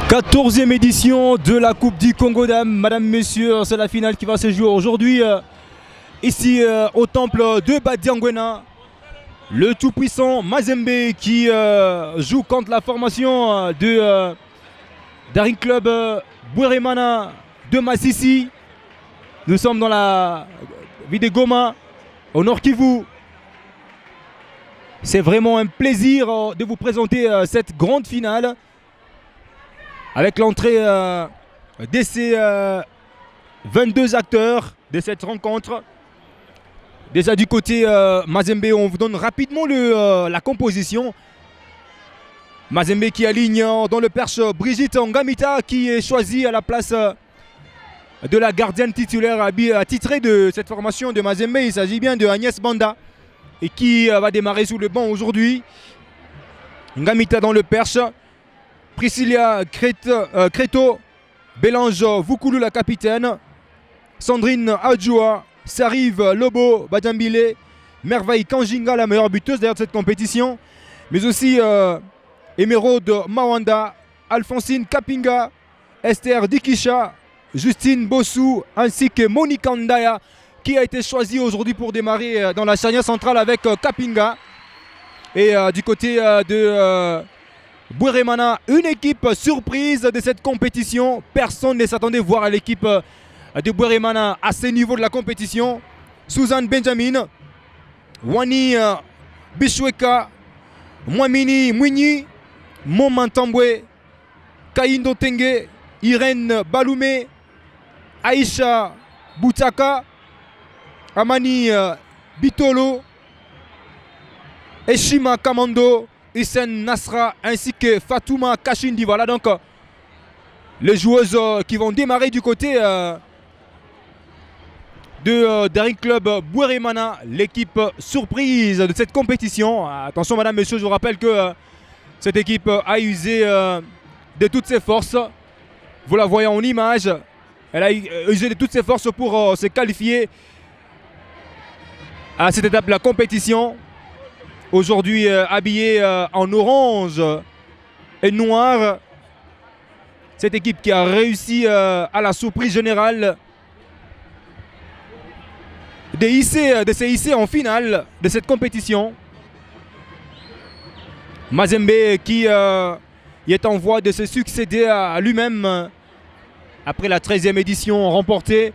14e édition de la Coupe du Congo Dames. Madame, messieurs, c'est la finale qui va se jouer aujourd'hui ici au temple de Badiangwena. Le tout-puissant Mazembe qui joue contre la formation de Daring Club Bweremana de Massissi. Nous sommes dans la ville de Goma, au Nord Kivu. C'est vraiment un plaisir de vous présenter cette grande finale avec l'entrée de ces 22 acteurs de cette rencontre. Déjà du côté Mazembe, on vous donne rapidement la composition. Mazembe qui aligne dans le perche Brigitte Ngamita qui est choisie à la place de la gardienne titulaire attitrée de cette formation de Mazembe. Il s'agit bien de Agnès Banda et qui va démarrer sous le banc aujourd'hui. Ngamita dans le perche. Priscilla Creto, Bélange Voukoulou la capitaine, Sandrine Adjoua, Sarive Lobo Badambile, Merveille Kanjinga la meilleure buteuse d'ailleurs de cette compétition, mais aussi Emeraude Mawanda, Alphonsine Kapinga, Esther Dikisha, Justine Bossou ainsi que Monica Ndaya qui a été choisie aujourd'hui pour démarrer dans la charnière centrale avec Kapinga. Et du côté de Bweremana, une équipe surprise de cette compétition. Personne ne s'attendait à voir l'équipe de Bweremana à ce niveau de la compétition. Suzanne Benjamin, Wani Bishweka, Mwamini Mwini, Momantambwe, Kaindo Tenge, Irène Balume, Aïcha Boutaka, Amani Bitolo, Eshima Kamando, Hissène Nasra ainsi que Fatouma Kachindi. Voilà donc les joueuses qui vont démarrer du côté de Daring Club Bweremana, l'équipe surprise de cette compétition. Attention madame, messieurs, je vous rappelle que cette équipe a usé de toutes ses forces. Vous la voyez en image. Elle a usé de toutes ses forces pour se qualifier à cette étape de la compétition. Aujourd'hui habillée en orange et noir. Cette équipe qui a réussi à la surprise générale de se hisser en finale de cette compétition. Mazembe qui est en voie de se succéder à lui-même après la 13e édition remportée.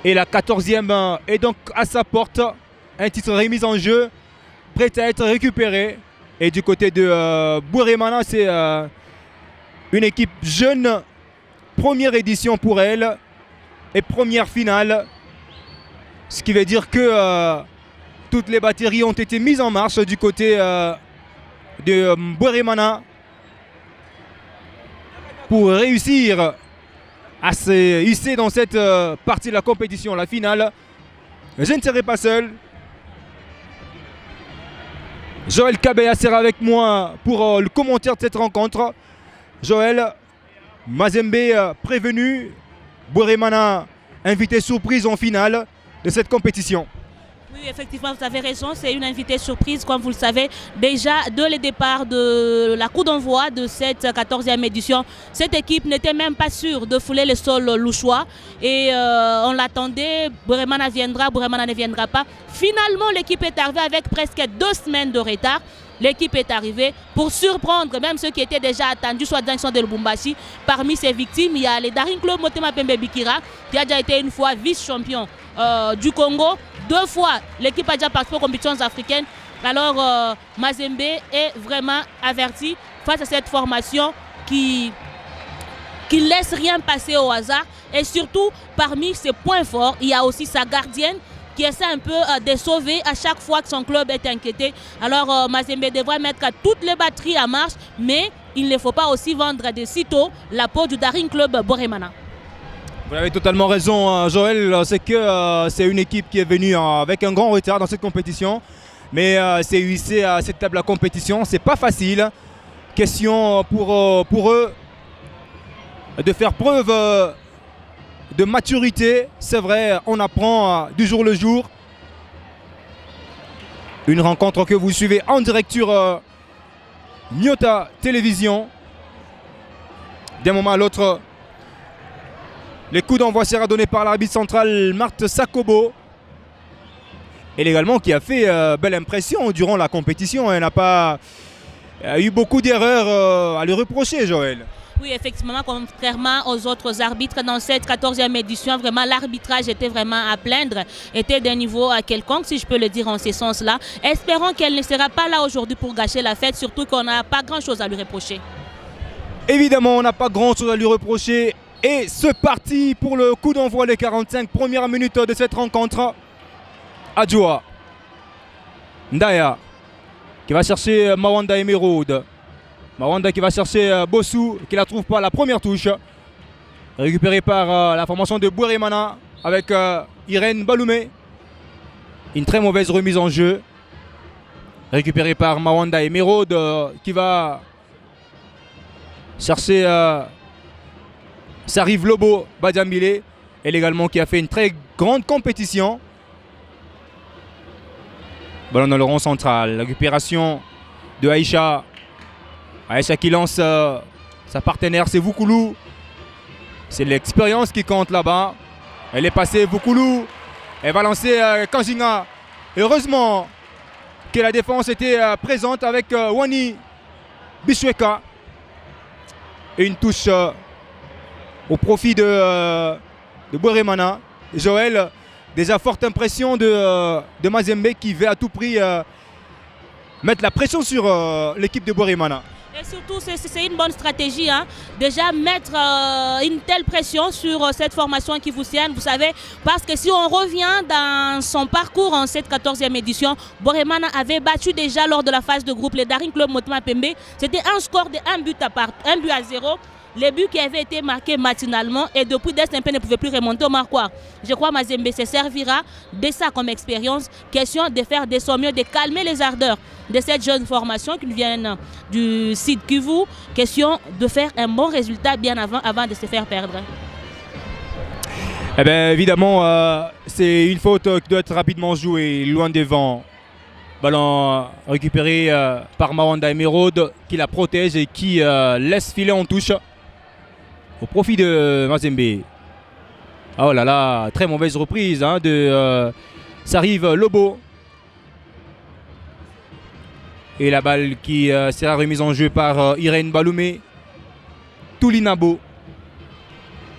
Et la 14e est donc à sa porte. Un titre remis en jeu, prêt à être récupéré. Et du côté de Bweremana, c'est une équipe jeune. Première édition pour elle et première finale. Ce qui veut dire que toutes les batteries ont été mises en marche du côté de Bweremana pour réussir à se hisser dans cette partie de la compétition, la finale. Je ne serai pas seul. Joël Kabeya sera avec moi pour le commentaire de cette rencontre. Joël, Mazembe prévenu, Bweremana invité surprise en finale de cette compétition. Oui, effectivement, vous avez raison, c'est une invitée surprise, comme vous le savez. Déjà, dès le départ de la coup d'envoi de cette 14e édition, cette équipe n'était même pas sûre de fouler le sol louchois. Et on l'attendait, Bweremana viendra, Bweremana ne viendra pas. Finalement, l'équipe est arrivée avec presque 2 semaines de retard. L'équipe est arrivée pour surprendre même ceux qui étaient déjà attendus, soit dans de Lubumbashi. Parmi ces victimes, il y a les Daring Club Motema Pembe Bikira, qui a déjà été une fois vice-champion du Congo. 2 fois, l'équipe a déjà participé aux compétitions africaines. Alors, Mazembe est vraiment averti face à cette formation qui laisse rien passer au hasard. Et surtout, parmi ses points forts, il y a aussi sa gardienne qui essaie un peu de sauver à chaque fois que son club est inquiété. Alors Mazembe devrait mettre toutes les batteries en marche, mais il ne faut pas aussi vendre de sitôt la peau du Daring Club Bweremana. Vous avez totalement raison, Joël. C'est que c'est une équipe qui est venue avec un grand retard dans cette compétition. Mais c'est hissé à cette table de la compétition. C'est pas facile. Question pour eux de faire preuve de maturité. C'est vrai, on apprend du jour le jour. Une rencontre que vous suivez en direct sur Nyota Télévision. d'un moment à l'autre. Les coups d'envoi sera donné par l'arbitre central Marthe Sakobo. Et également qui a fait belle impression durant la compétition. Elle n'a pas eu beaucoup d'erreurs à lui reprocher, Joël. Oui, effectivement, contrairement aux autres arbitres dans cette 14e édition, vraiment l'arbitrage était vraiment à plaindre, était d'un niveau quelconque, si je peux le dire en ce sens-là. Espérons qu'elle ne sera pas là aujourd'hui pour gâcher la fête, surtout qu'on n'a pas grand-chose à lui reprocher. Évidemment, on n'a pas grand-chose à lui reprocher. Et c'est parti pour le coup d'envoi des 45 premières minutes de cette rencontre. Adjoa. Ndaya qui va chercher Mawanda Emeraude. Mawanda qui va chercher Bossou, qui ne la trouve pas, la première touche. Récupérée par la formation de Bourimana avec Irène Baloumé. Une très mauvaise remise en jeu. Récupérée par Mawanda Emeraude qui va chercher Sarive Lobo Badiambile. Elle également qui a fait une très grande compétition. Ballon dans le rond central. Récupération de Aïcha. Aïcha qui lance sa partenaire, c'est Voukoulou. C'est l'expérience qui compte là-bas. Elle est passée, Voukoulou. Elle va lancer Kanjinga. Heureusement que la défense était présente avec Wani Bishweka. Et une touche au profit de Bourimana. Joël, déjà forte impression de Mazembe qui veut à tout prix mettre la pression sur l'équipe de Bourimana. Et surtout, c'est une bonne stratégie. Hein. Déjà, mettre une telle pression sur cette formation qui vous sienne, vous savez, parce que si on revient dans son parcours en cette 14e édition, Bourimana avait battu déjà lors de la phase de groupe le Daring Club Motema Pembe. C'était un score de 1 but à 0. Les buts qui avaient été marqués matinalement et depuis Destempe ne pouvait plus remonter au marquoir. Je crois que Mazembe se servira de ça comme expérience. Question de faire de son mieux, de calmer les ardeurs de cette jeune formation qui vient du site Kivu. Question de faire un bon résultat bien avant de se faire perdre. Eh bien, évidemment, c'est une faute qui doit être rapidement jouée, loin devant. Ballon récupéré par Mawanda Emeraude qui la protège et qui laisse filer en touche. Au profit de Mazembe. Oh là là, très mauvaise reprise de Sarive Lobo. Et la balle qui sera remise en jeu par Irène Baloumé. Toulinabo.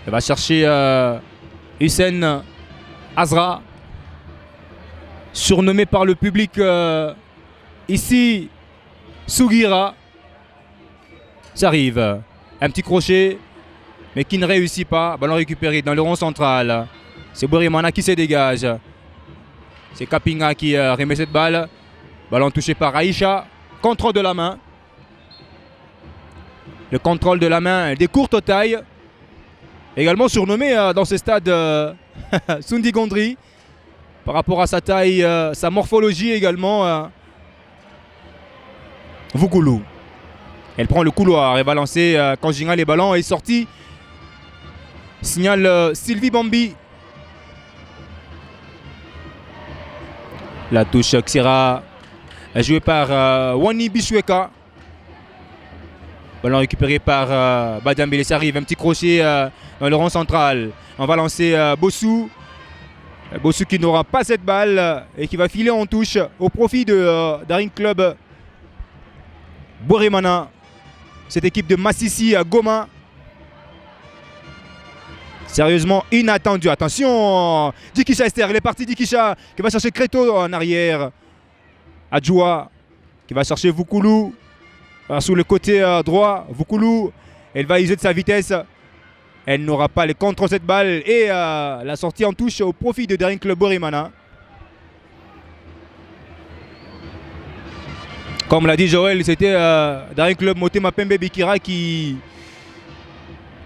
Elle va chercher Hussein Azra. Surnommé par le public ici Sugira. Ça arrive. Un petit crochet. Mais qui ne réussit pas. Ballon récupéré dans le rond central. C'est Bourimana qui se dégage. C'est Kapinga qui remet cette balle. Ballon touché par Aïcha. Contrôle de la main. Le contrôle de la main des courtes tailles. Également surnommé dans ce stade Sundi Gondry. Par rapport à sa taille, sa morphologie également. Voukoulou. Elle prend le couloir. Elle va lancer Kanjinga. Les ballons est sorti. Signale Sylvie Bambi. La touche qui sera jouée par Wani Bishweka. Ballon récupéré par Badiambile. Ça arrive, un petit crochet dans le rond central. On va lancer Bossou. Bossou qui n'aura pas cette balle et qui va filer en touche au profit de Daring Club Bourimana. Cette équipe de Massissi à Goma. Sérieusement inattendu. Attention, Dikisha Esther, il est parti. Dikisha qui va chercher Kreto en arrière. Adjoa qui va chercher Voukoulou sur le côté droit. Voukoulou, elle va user de sa vitesse. Elle n'aura pas le contre cette balle et la sortie en touche au profit de Daring Club Bourimana. Comme l'a dit Joël, c'était Daring Club Motema Pembe Bikira qui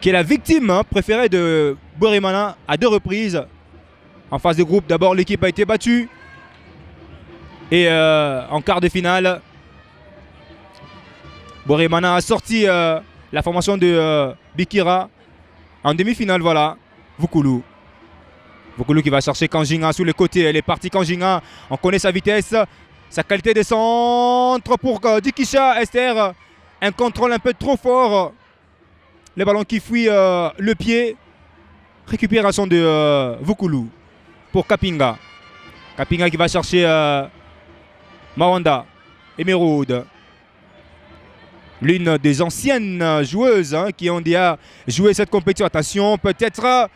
est la victime préférée de Bourimana à 2 reprises. En phase de groupe, d'abord l'équipe a été battue. Et en quart de finale, Bourimana a sorti la formation de Bikira. En demi-finale, voilà, Voukoulou. Voukoulou qui va chercher Kanjinga sous le côté. Elle est partie Kanjinga. On connaît sa vitesse, sa qualité de centre pour Dikisha Esther. Un contrôle un peu trop fort. Le ballon qui fuit le pied. Récupération de Vukulu pour Kapinga. Kapinga qui va chercher Mawanda. Emeraude. L'une des anciennes joueuses qui ont déjà joué cette compétition. Attention, peut-être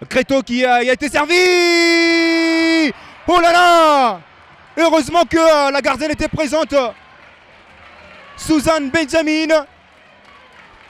Creto qui a été servi. Oh là là! Heureusement que la gardienne était présente. Suzanne Benjamin.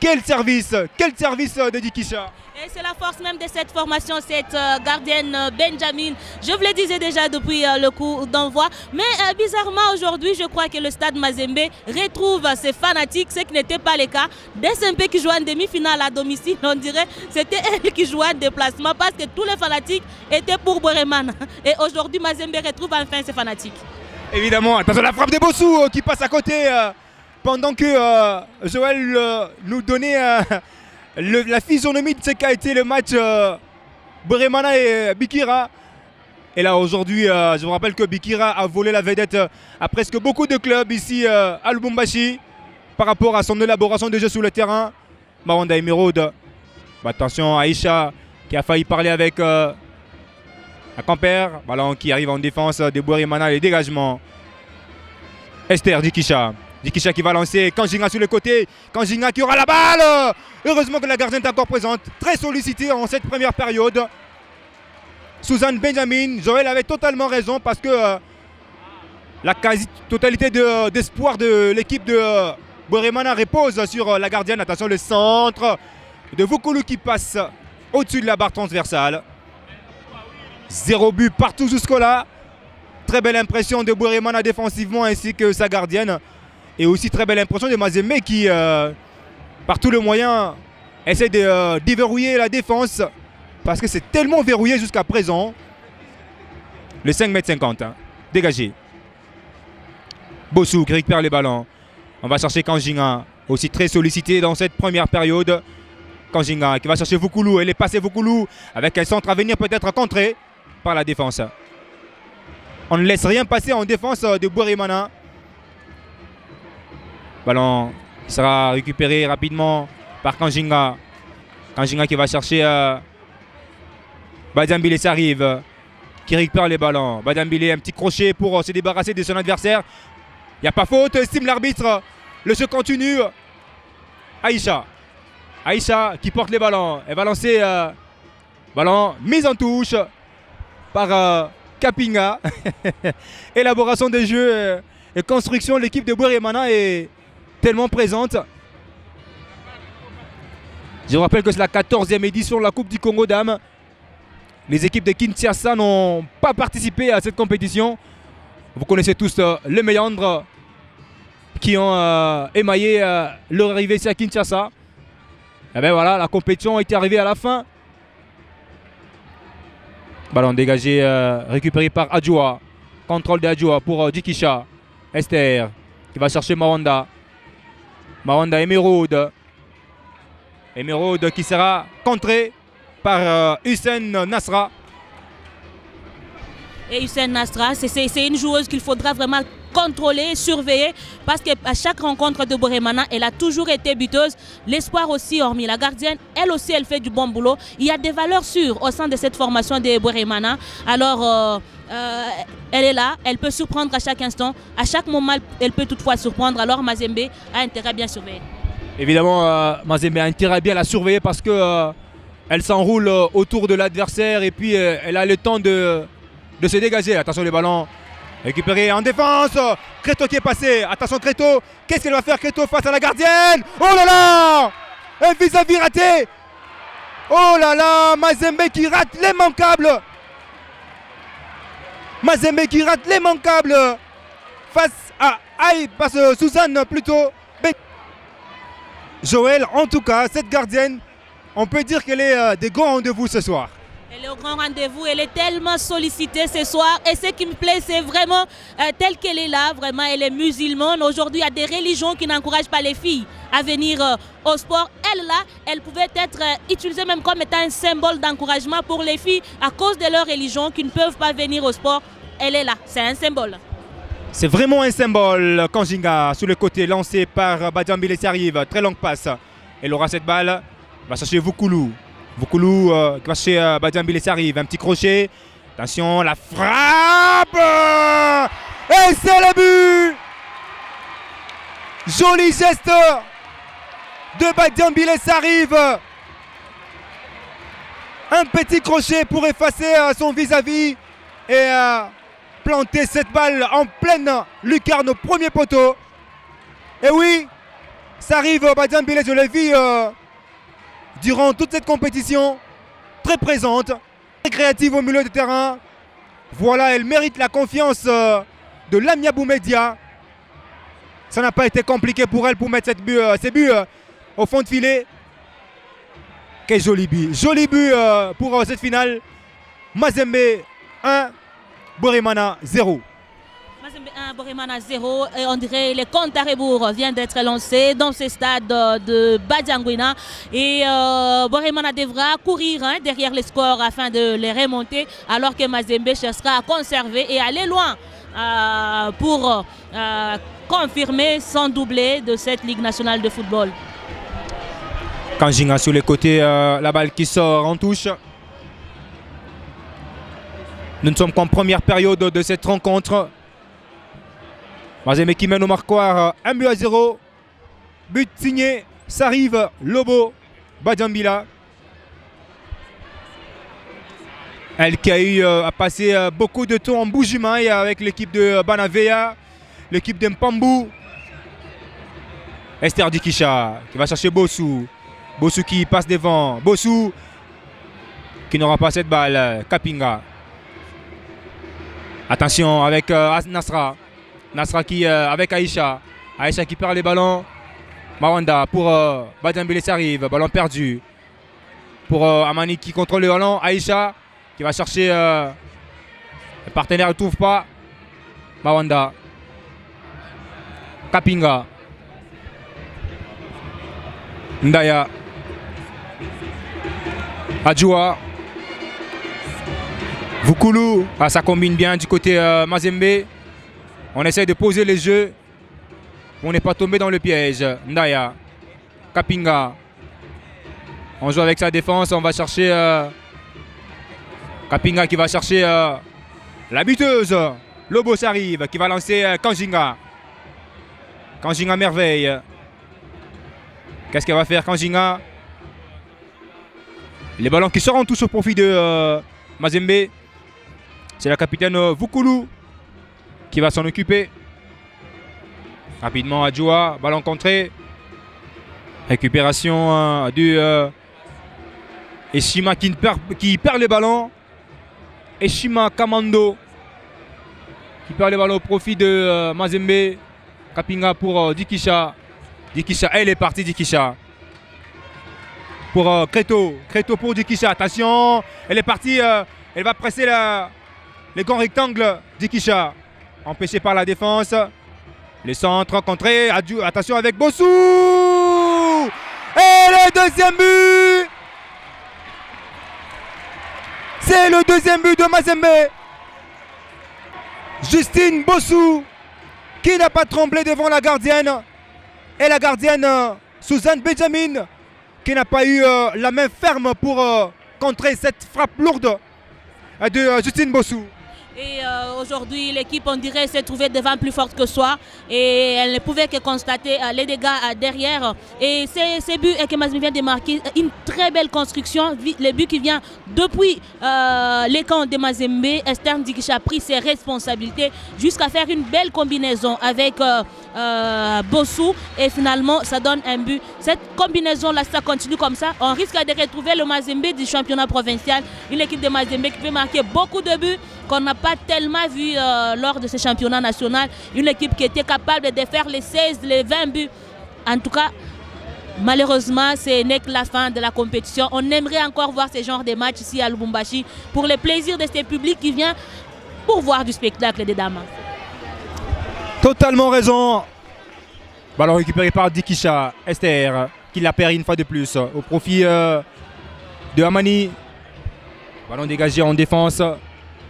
Quel service de Dikisha. Et c'est la force même de cette formation, cette gardienne Benjamin. Je vous le disais déjà depuis le coup d'envoi. Mais bizarrement, aujourd'hui, je crois que le stade Mazembe retrouve ses fanatiques, ce qui n'était pas le cas. SMP qui jouait en demi-finale à domicile, on dirait c'était elle qui jouait en déplacement parce que tous les fanatiques étaient pour Boremana. Et aujourd'hui, Mazembe retrouve enfin ses fanatiques. Évidemment, attention la frappe de Bossou qui passe à côté pendant que Joël nous donnait la physionomie de ce qu'a été le match Boremana et Bikira. Et là aujourd'hui, je vous rappelle que Bikira a volé la vedette à presque beaucoup de clubs ici à Lubumbashi par rapport à son élaboration de jeu sur le terrain. Mawanda Emeraude. Attention Aïcha qui a failli parler avec Camper. Ballon qui arrive en défense de Boremana, les dégagements. Esther Dikisha. Dikisha qui va lancer Kanjinga sur le côté. Kanjinga qui aura la balle. Heureusement que la gardienne est encore présente. Très sollicitée en cette première période. Suzanne Benjamin. Joël avait totalement raison parce que la quasi-totalité d'espoir de l'équipe de Boremana repose sur la gardienne. Attention le centre de Vukulu qui passe au-dessus de la barre transversale. 0 but partout jusque-là. Très belle impression de Boremana défensivement ainsi que sa gardienne. Et aussi très belle impression de Mazembe qui, par tous les moyens, essaie de déverrouiller la défense. Parce que c'est tellement verrouillé jusqu'à présent. Le 5,50 m. Dégagé. Bossou qui récupère les ballons. On va chercher Kanjinga. Aussi très sollicité dans cette première période. Kanjinga qui va chercher Vukulu. Elle est passée Vukulu avec un centre à venir peut-être contré par la défense. On ne laisse rien passer en défense de Boremana. Ballon qui sera récupéré rapidement par Kanjinga. Kanjinga qui va chercher Badambile s'arrive. Qui récupère les ballons. Badambile un petit crochet pour se débarrasser de son adversaire. Il n'y a pas faute, estime l'arbitre. Le jeu continue. Aïcha. Aïcha qui porte les ballons. Elle va lancer ballon mise en touche par Kapinga. Élaboration des jeux et construction. L'équipe de Boremana est tellement présente. Je vous rappelle que c'est la 14e édition de la Coupe du Congo Dames. Les équipes de Kinshasa n'ont pas participé à cette compétition. Vous connaissez tous les méandres qui ont émaillé leur arrivée ici à Kinshasa. Et bien voilà, la compétition est arrivée à la fin. Ballon dégagé, récupéré par Adjoa. Contrôle d'Adjoa pour Dikisha. Esther qui va chercher Mawanda. Mawanda Emeraude. Emeraude qui sera contré par Hussein Nasra. Et Hussein Nasra, c'est une joueuse qu'il faudra vraiment contrôler, surveiller, parce qu'à chaque rencontre de Boremana, elle a toujours été buteuse. L'espoir aussi, hormis la gardienne, elle aussi, elle fait du bon boulot. Il y a des valeurs sûres au sein de cette formation de Boremana. Alors, elle est là, elle peut surprendre à chaque instant. À chaque moment, elle peut toutefois surprendre. Alors, Mazembe a intérêt à bien surveiller. Évidemment, Mazembe a intérêt à bien la surveiller parce que elle s'enroule autour de l'adversaire et puis elle a le temps de se dégager. Attention les ballons récupérés en défense. Creto qui est passé. Attention Creto. Qu'est-ce qu'elle va faire Creto face à la gardienne? Oh là là! Un vis-à-vis raté. Oh là là! Mazembe qui rate l'immanquable. Mazembe qui rate l'immanquable face à Suzanne plutôt. Joël, en tout cas, cette gardienne, on peut dire qu'elle est des grands rendez-vous ce soir. Elle est au grand rendez-vous, elle est tellement sollicitée ce soir. Et ce qui me plaît, c'est vraiment telle qu'elle est là. Vraiment, elle est musulmane. Aujourd'hui, il y a des religions qui n'encouragent pas les filles à venir au sport. Elle, là, elle pouvait être utilisée même comme étant un symbole d'encouragement pour les filles à cause de leur religion qui ne peuvent pas venir au sport. Elle est là, c'est un symbole. C'est vraiment un symbole. Kanjinga sur le côté lancé par Badjambile arrive. Très longue passe. Elle aura cette balle. Il va chercher Vukulu. Vukulu qui va chercher Badian ça arrive. Un petit crochet. Attention, la frappe. Et c'est le but. Joli geste de Badian ça arrive. Un petit crochet pour effacer son vis-à-vis et planter cette balle en pleine lucarne au premier poteau. Et oui, ça arrive, Badian Billet, je l'ai vu durant toute cette compétition, très présente, très créative au milieu de terrain. Voilà, elle mérite la confiance de Lamia Boumedia. Ça n'a pas été compliqué pour elle pour mettre ses buts au fond de filet. Quel joli but. Joli but pour cette finale. Mazembe 1, Boremana 0. Mazembe 1, Boremana 0. Et on dirait le compte à rebours vient d'être lancé dans ce stade de Badianguina. Et Boremana devra courir derrière les scores afin de les remonter. Alors que Mazembe cherchera à conserver et aller loin pour confirmer son doublé de cette Ligue nationale de football. Kanjinga sur les côtés, la balle qui sort en touche. Nous ne sommes qu'en première période de cette rencontre. Mazembe qui mène au marquoir 1-0. But signé, ça arrive, Lobo, Badiambila. Elle qui a eu à passer beaucoup de temps en Bujumaï avec l'équipe de Banavea, l'équipe d'Mpambu. Esther Dikisha qui va chercher Bossou. Bossou qui passe devant. Bossou qui n'aura pas cette balle. Kapinga. Attention avec Nasra. Nasra qui avec Aïcha. Aïcha qui perd les ballons. Mawanda pour Badiambile ça arrive. Ballon perdu. Pour Amani qui contrôle le ballon. Aïcha qui va chercher. Le partenaire ne trouve pas. Mawanda. Kapinga. Ndaya. Adjoua. Vukulu. Ah, ça combine bien du côté Mazembe. On essaie de poser les jeux. On n'est pas tombé dans le piège. Ndaya. Kapinga. On joue avec sa défense. On va chercher Kapinga qui va chercher la buteuse. Lobo s'arrive qui va lancer Kanjinga. Kanjinga merveille. Qu'est-ce qu'elle va faire Kanjinga? Les ballons qui sortent en touche au profit de Mazembe. C'est la capitaine Vukulu qui va s'en occuper. Rapidement Adjoua, ballon contré. Récupération du Eshima qui perd les ballons. Eshima Kamando qui perd les ballons au profit de Mazembe. Kapinga pour Dikisha. Dikisha, elle est partie Dikisha. Pour Kreto. Kreto pour Dikisha. Attention, elle est partie. Elle va presser les grands rectangles. Dikisha. Empêché par la défense. Les centres contrés. Attention avec Bossou. Et le deuxième but. C'est le deuxième but de Mazembe. Justine Bossou qui n'a pas tremblé devant la gardienne. Et la gardienne Suzanne Benjamin qui n'a pas eu la main ferme pour contrer cette frappe lourde de Justine Bossou. Et aujourd'hui, l'équipe, on dirait, s'est trouvée devant plus forte que soi. Et elle ne pouvait que constater les dégâts derrière. Et ces buts que Mazembe vient de marquer, une très belle construction. Le but qui vient depuis les camps de Mazembe. Esther Dikisha a pris ses responsabilités jusqu'à faire une belle combinaison avec Bossou. Et finalement, ça donne un but. Cette combinaison-là, ça continue comme ça. On risque de retrouver le Mazembe du championnat provincial. Une équipe de Mazembe qui peut marquer beaucoup de buts qu'on n'a pas tellement vu lors de ce championnat national. Une équipe qui était capable de faire les 16, les 20 buts. En tout cas, malheureusement, ce n'est que la fin de la compétition. On aimerait encore voir ce genre de matchs ici à Lubumbashi pour le plaisir de ce public qui vient pour voir du spectacle des dames. Totalement raison. Ballon récupéré par Dikisha. Esther qui l'a perd une fois de plus au profit de Amani. Ballon dégagé en défense.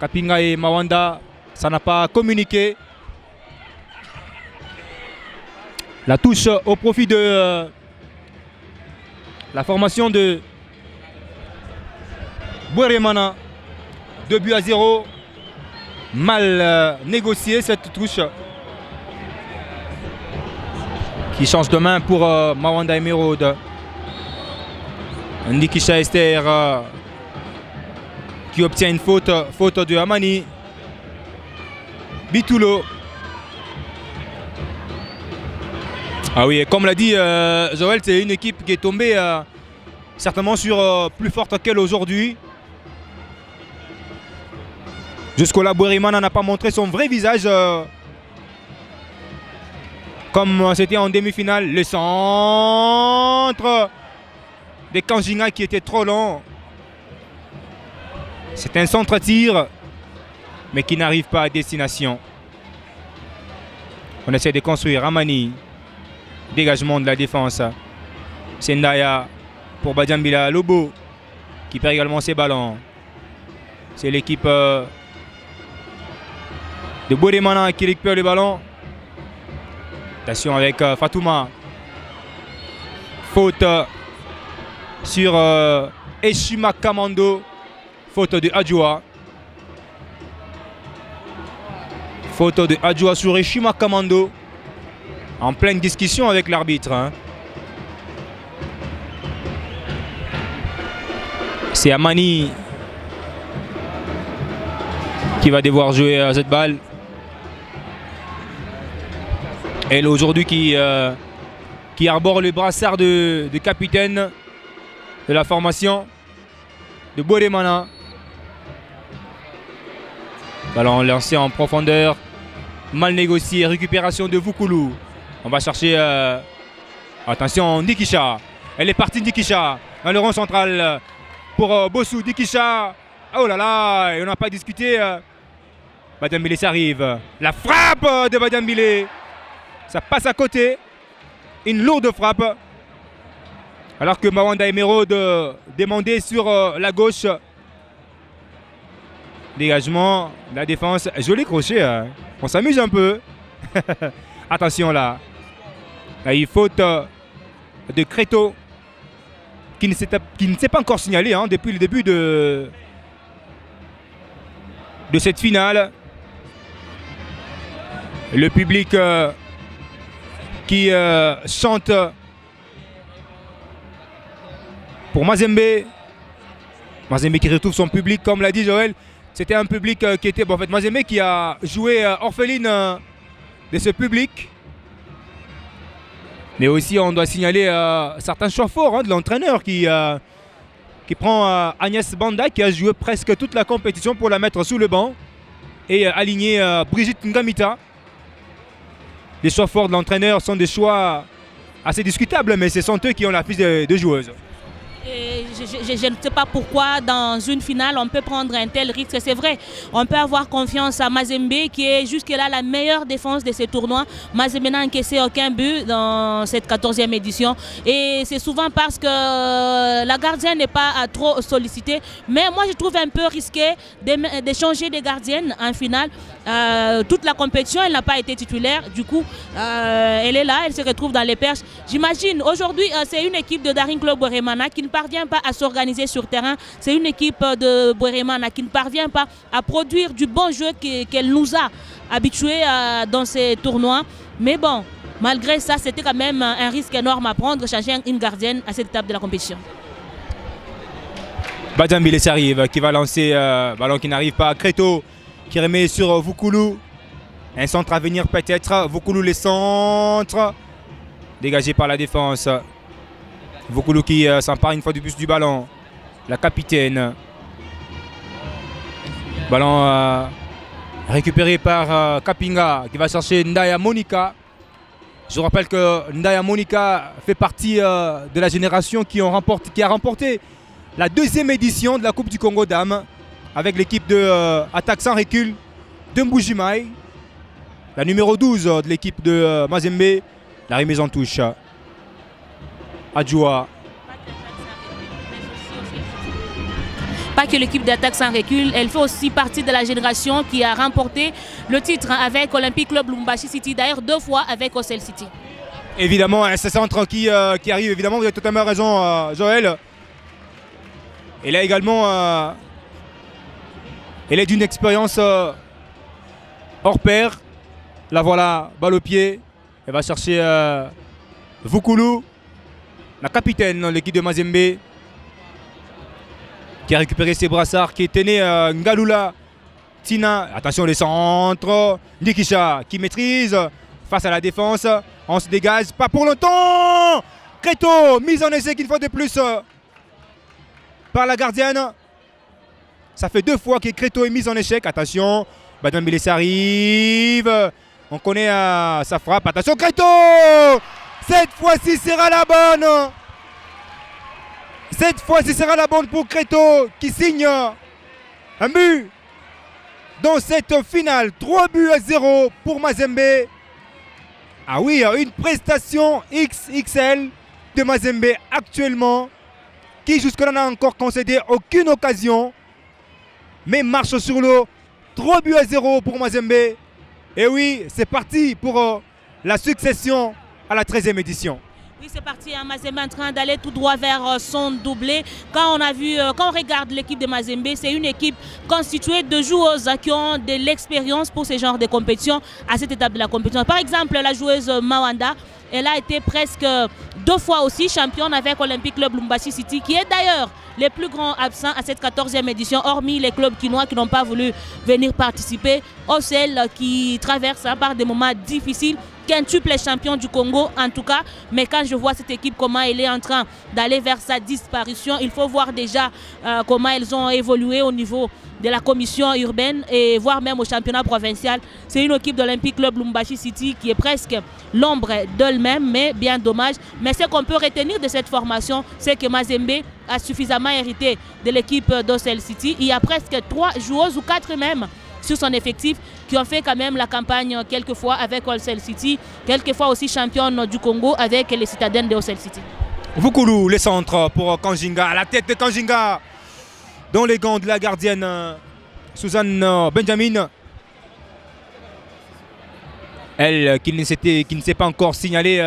Kapinga et Mawanda, ça n'a pas communiqué. La touche au profit de La formation de Bweremana. 2-0. Mal négocié cette touche. Qui change de main pour Mawanda Emeraude. Ndikisha Esther qui obtient une faute de Amani. Bitulo. Ah oui, comme l'a dit Joël, c'est une équipe qui est tombée certainement sur plus forte qu'elle aujourd'hui. Jusqu'au-là, Bweremana n'a pas montré son vrai visage comme c'était en demi-finale. Le centre de Kanjinga qui était trop long. C'est un centre-tir, mais qui n'arrive pas à destination. On essaie de construire. Amani. Dégagement de la défense. Sendaya pour Badiambila. Lobo qui perd également ses ballons. C'est l'équipe de Bweremana qui récupère le ballon. Attention avec Fatouma. Faute sur Eshima Kamando. Faute de Adjoa. Faute de Adjoa sur Eshima Kamando. En pleine discussion avec l'arbitre. Hein. C'est Amani qui va devoir jouer cette balle. Elle aujourd'hui qui arbore le brassard de capitaine de la formation de Bweremana. Ballon lancé en profondeur. Mal négocié. Récupération de Vukulu. On va chercher... attention, Ndikisha. Elle est partie, Ndikisha. Dans le rond central pour Bossou. Ndikisha. Oh là là, et on n'a pas discuté. Badiambile s'arrive. La frappe de Badiambile. Ça passe à côté. Une lourde frappe. Alors que Mawanda Emeraude demandait sur la gauche. Dégagement, la défense. Joli crochet. Hein. On s'amuse un peu. Attention là. Là, il faute de Créteau qui ne s'est pas encore signalé hein, depuis le début de cette finale. Le public qui chante pour Mazembe. Mazembe qui retrouve son public, comme l'a dit Joël. C'était un public qui était... Bon, en fait, Mazembe qui a joué orpheline de ce public. Mais aussi, on doit signaler certains choix forts hein, de l'entraîneur qui prend Agnès Banda, qui a joué presque toute la compétition pour la mettre sous le banc. Et aligner Brigitte Ngamita. Les choix forts de l'entraîneur sont des choix assez discutables, mais ce sont eux qui ont la fiche de joueuse. Et je ne sais pas pourquoi dans une finale on peut prendre un tel risque. C'est vrai, on peut avoir confiance à Mazembe qui est jusque-là la meilleure défense de ce tournoi. Mazembe n'a encaissé aucun but dans cette 14e édition. Et c'est souvent parce que la gardienne n'est pas trop sollicitée. Mais moi je trouve un peu risqué de changer de gardienne en finale. Toute la compétition, elle n'a pas été titulaire. Du coup, elle est là, elle se retrouve dans les perches. J'imagine, aujourd'hui, c'est une équipe de Daring Club Bweremana qui ne parvient pas à s'organiser sur terrain. C'est une équipe de Bweremana qui ne parvient pas à produire du bon jeu qu'elle nous a habitués dans ces tournois. Mais bon, malgré ça, c'était quand même un risque énorme à prendre, changer une gardienne à cette étape de la compétition. Badiambile s'arrive, qui va lancer ballon qui n'arrive pas. Créteau qui remet sur Vukulu. Un centre à venir peut-être. Vukulu les centres. Dégagé par la défense. Vukulu qui s'empare une fois de plus du ballon. La capitaine. Ballon récupéré par Kapinga qui va chercher Ndaya Monika. Je rappelle que Ndaya Monika fait partie de la génération qui a remporté la 2e édition de la Coupe du Congo Dames avec l'équipe de Attaque sans recul de Mbujimai. La numéro 12 de l'équipe de Mazembe. La remise en touche. Adjoa. Pas que l'équipe d'Attaque sans recul, elle fait aussi partie de la génération qui a remporté le titre avec Olympique Club Lumbashi City, d'ailleurs 2 fois avec Ocel City. Évidemment, ce centre qui arrive, évidemment, vous avez totalement raison, Joël. Et là également, elle est d'une expérience hors pair. La voilà, balle au pied. Elle va chercher Vukulu, la capitaine de l'équipe de Mazembe, qui a récupéré ses brassards, qui est né Ngalula Tina. Attention les centres. Ndikisha qui maîtrise face à la défense. On se dégage, pas pour longtemps. Kreto, mise en essai une fois de plus par la gardienne. Ça fait 2 fois que Kreto est mise en échec. Attention, Badam Bilès arrive. On connaît sa frappe. Attention Kreto. Cette fois-ci sera la bonne. Cette fois-ci sera la bonne pour Kreto qui signe un but dans cette finale. 3-0 pour Mazembe. Ah oui, une prestation XXL de Mazembe actuellement, qui jusque-là n'a encore concédé aucune occasion, mais marche sur l'eau. 3-0 pour Mazembe. Et oui, c'est parti pour la succession à la 13e édition. Oui, c'est parti. Mazembe en train d'aller tout droit vers son doublé. Quand on regarde l'équipe de Mazembe, c'est une équipe constituée de joueuses qui ont de l'expérience pour ce genre de compétition à cette étape de la compétition. Par exemple, la joueuse Mawanda, elle a été presque 2 fois aussi championne avec Olympique Club Lumbashi City, qui est d'ailleurs les plus grands absents à cette 14e édition, hormis les clubs quinois qui n'ont pas voulu venir participer, ou celles qui traversent par des moments difficiles. Quintuple champion du Congo en tout cas, mais quand je vois cette équipe, comment elle est en train d'aller vers sa disparition, il faut voir déjà comment elles ont évolué au niveau de la commission urbaine et voir même au championnat provincial. C'est une équipe d'Olympique Club Lumbashi City qui est presque l'ombre d'elle-même, mais bien dommage. Mais ce qu'on peut retenir de cette formation, c'est que Mazembe a suffisamment hérité de l'équipe d'Ocel City. Il y a presque 3 joueuses ou 4 même sur son effectif qui ont fait quand même la campagne quelquefois avec Ocel City, quelquefois aussi championne du Congo avec les citadins de Ocel City. Vukulu, les centres pour Kanjinga, à la tête de Kanjinga, dans les gants de la gardienne Suzanne Benjamin. Elle qui ne s'est pas encore signalée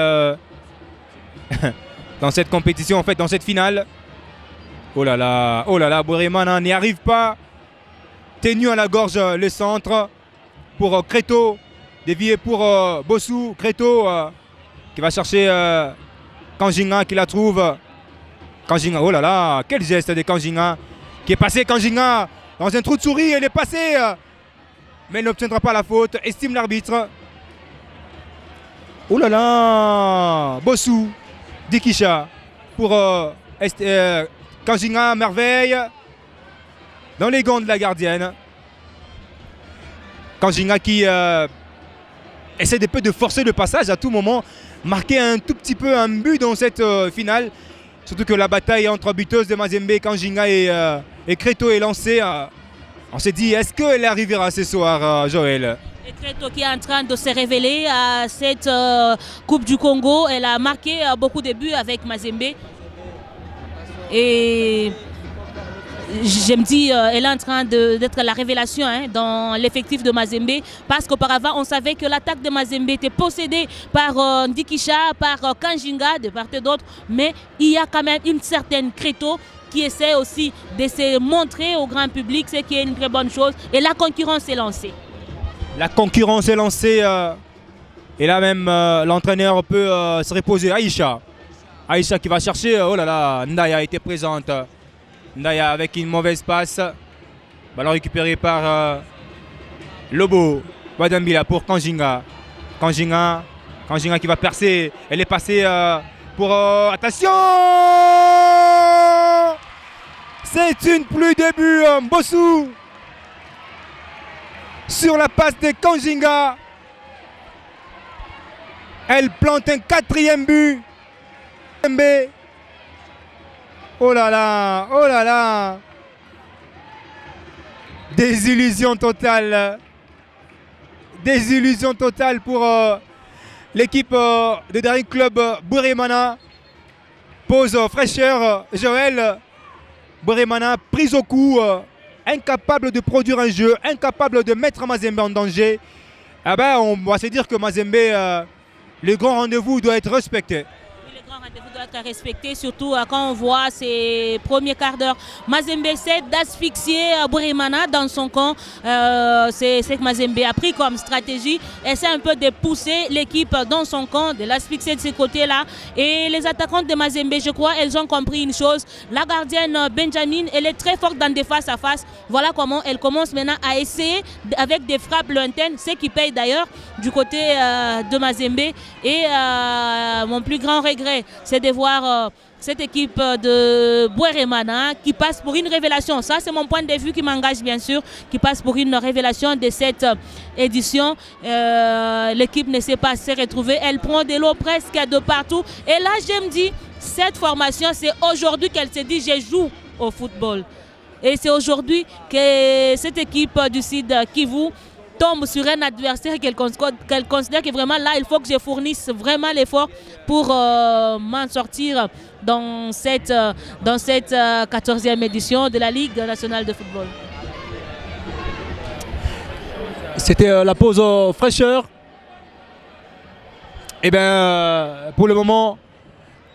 dans cette compétition, en fait dans cette finale. Oh là là, Bouremana n'y arrive pas. Tenu à la gorge le centre pour Kreto, dévié pour Bossou. Kreto qui va chercher Kanjinga qui la trouve. Kanjinga, oh là là, quel geste de Kanjinga qui est passé. Kanjinga dans un trou de souris, elle est passée, mais elle n'obtiendra pas la faute, estime l'arbitre. Oh là là, Bossou, Dikisha pour Kanjinga, merveille. Dans les gants de la gardienne. Kanjinga qui essaie de peu de forcer le passage à tout moment, marquer un tout petit peu un but dans cette finale. Surtout que la bataille entre buteuses de Mazembe, Kanjinga et Kreto est lancée. On s'est dit, est-ce qu'elle arrivera ce soir, Joël? Et Kreto qui est en train de se révéler à cette Coupe du Congo. Elle a marqué beaucoup de buts avec Mazembe. Et je me dis, elle est en train d'être la révélation dans l'effectif de Mazembe, parce qu'auparavant, on savait que l'attaque de Mazembe était possédée par Ndikisha, par Kanjinga, de part et d'autre, mais il y a quand même une certaine Kreto qui essaie aussi de se montrer au grand public, ce qui est une très bonne chose, et la concurrence est lancée. La concurrence est lancée, et là même l'entraîneur peut se reposer. Aïcha qui va chercher, oh là là, Ndaya était présente. Ndaya avec une mauvaise passe. Ballon récupéré par Lobo. Wadambila pour Kanjinga. Kanjinga qui va percer. Elle est passée pour... attention! C'est une pluie de buts. Bossou. Sur la passe de Kanjinga. Elle plante un 4e but. Oh là là, oh là là. Désillusion totale. Désillusion totale pour l'équipe de Daring Club Bouremana. Pause fraîcheur, Joël. Bouremana prise au coup, incapable de produire un jeu, incapable de mettre Mazembe en danger. Ah ben, on va se dire que Mazembe, le grand rendez-vous doit être respecté. Le grand rendez-vous doit être respecté, surtout quand on voit ces premiers quarts d'heure. Mazembe essaie d'asphyxier Bourimana dans son camp. C'est ce que Mazembe a pris comme stratégie. Essaie un peu de pousser l'équipe dans son camp, de l'asphyxier de ces côtés-là. Et les attaquantes de Mazembe, je crois, elles ont compris une chose. La gardienne Benjamin, elle est très forte dans des face-à-face. Voilà comment elle commence maintenant à essayer avec des frappes lointaines, ce qui paye d'ailleurs du côté de Mazembe. Et mon plus grand regret, c'est de voir cette équipe de Bouéremana qui passe pour une révélation. Ça, c'est mon point de vue qui m'engage bien sûr, qui passe pour une révélation de cette édition. L'équipe ne sait pas se retrouver. Elle prend de l'eau presque de partout. Et là, je me dis, cette formation, c'est aujourd'hui qu'elle se dit, je joue au football. Et c'est aujourd'hui que cette équipe du Sud Kivu tombe sur un adversaire qu'elle considère que vraiment là, il faut que je fournisse vraiment l'effort pour m'en sortir dans cette 14e édition de la Ligue nationale de football. C'était la pause fraîcheur. Et bien, pour le moment,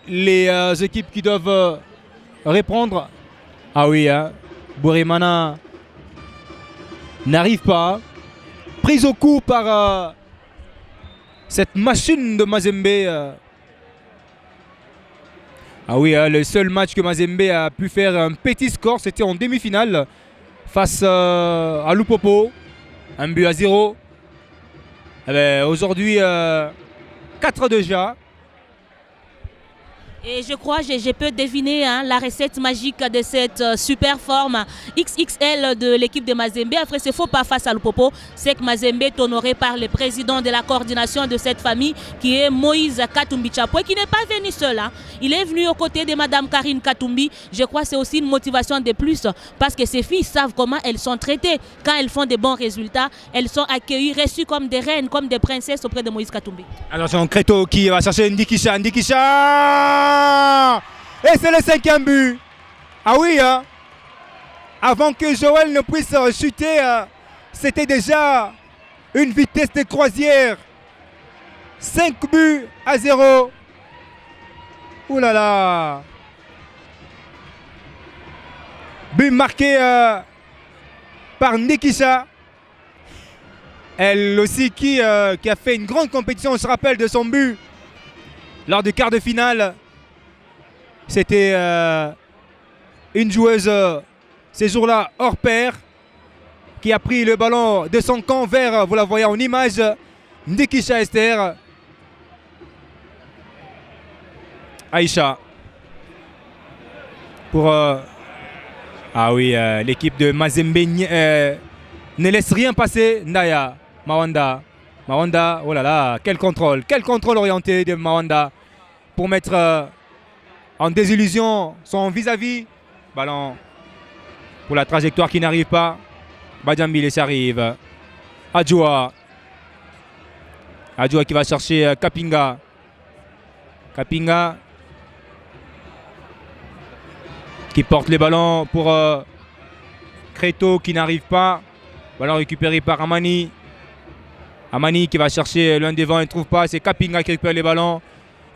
les équipes qui doivent répondre. Ah oui, hein, Bourimana n'arrive pas. Prise au coup par cette machine de Mazembe. Ah oui, le seul match que Mazembe a pu faire un petit score, c'était en demi-finale face à Lupopo. 1-0. Aujourd'hui, 4 déjà. Et je crois que je peux deviner la recette magique de cette super forme XXL de l'équipe de Mazembe. Après ce faux pas face à Lupopo, c'est que Mazembe est honoré par le président de la coordination de cette famille qui est Moïse Katumbi Chapoué, qui n'est pas venu seul. Il est venu aux côtés de Madame Karine Katumbi. Je crois que c'est aussi une motivation de plus parce que ces filles savent comment elles sont traitées. Quand elles font de bons résultats, elles sont accueillies, reçues comme des reines, comme des princesses auprès de Moïse Katumbi. Attention, Créto qui va chercher Ndikisha. Et c'est le 5e but. Ah oui, hein. Avant que Joël ne puisse chuter, c'était déjà une vitesse de croisière. 5-0. Ouh là là. But marqué par Ndikisha. Elle aussi qui a fait une grande compétition, on se rappelle de son but lors du quart de finale. C'était une joueuse ces jours-là hors pair qui a pris le ballon de son camp vers, vous la voyez en image, Ndikisha Esther. Aïcha. Pour ah oui, l'équipe de Mazembe ne laisse rien passer. Ndaya, Mawanda. Mawanda, oh là là, quel contrôle orienté de Mawanda pour mettre en désillusion son vis-à-vis. Ballon pour la trajectoire qui n'arrive pas. Badiambile s'arrive. Adjoua. Adjoua qui va chercher Kapinga. Kapinga qui porte les ballons pour Créto qui n'arrive pas. Ballon récupéré par Amani. Amani qui va chercher l'un des vents, il ne trouve pas. C'est Kapinga qui récupère les ballons.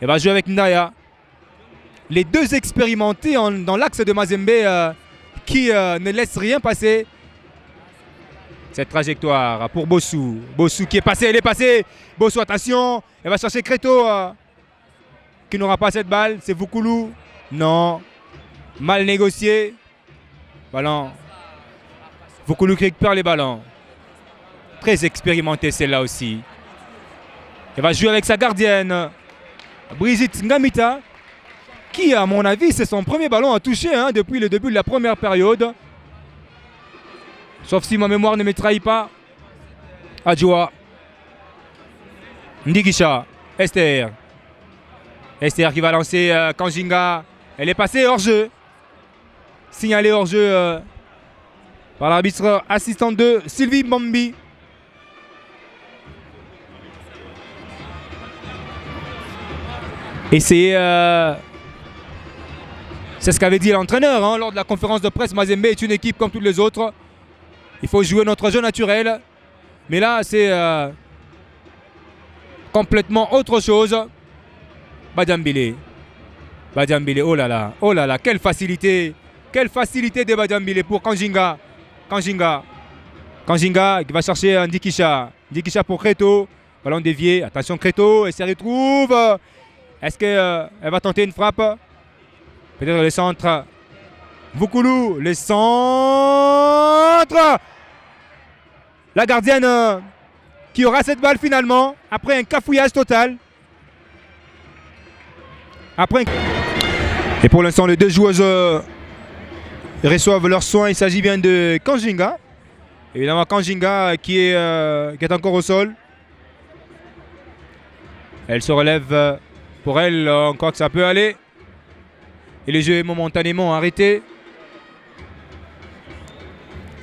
Il va jouer avec Ndaya. Les deux expérimentés dans l'axe de Mazembe qui ne laissent rien passer. Cette trajectoire pour Bossou. Bossou qui est passé, elle est passée. Bossou, attention. Elle va chercher Créto qui n'aura pas cette balle. C'est Voukoulou. Non. Mal négocié. Ballon. Voukoulou qui récupère les ballons. Très expérimenté celle-là aussi. Elle va jouer avec sa gardienne. Brigitte Ngamita. Qui, à mon avis, c'est son premier ballon à toucher depuis le début de la première période. Sauf si ma mémoire ne me trahit pas. Adjoua. Ndikisha. Esther. Esther qui va lancer Kanjinga. Elle est passée hors jeu. Signalée hors jeu par l'arbitre assistant de Sylvie Bambi. Et c'est ce qu'avait dit l'entraîneur lors de la conférence de presse. Mazembe est une équipe comme toutes les autres. Il faut jouer notre jeu naturel. Mais là, c'est complètement autre chose. Badiambile. Badiambile, oh là là, quelle facilité de Badiambile pour Kanjinga. Kanjinga qui va chercher Ndikisha. Ndikisha pour Kreto. Ballon dévié, attention Kreto, elle se retrouve. Est-ce qu'elle va tenter une frappe? Peut-être le centre. Voukoulou, le centre. La gardienne qui aura cette balle finalement, après un cafouillage total. Et pour l'instant, les deux joueuses reçoivent leurs soins. Il s'agit bien de Kanjinga. Évidemment, Kanjinga qui est encore au sol. Elle se relève. Pour elle, encore que ça peut aller. Et le jeu est momentanément arrêté.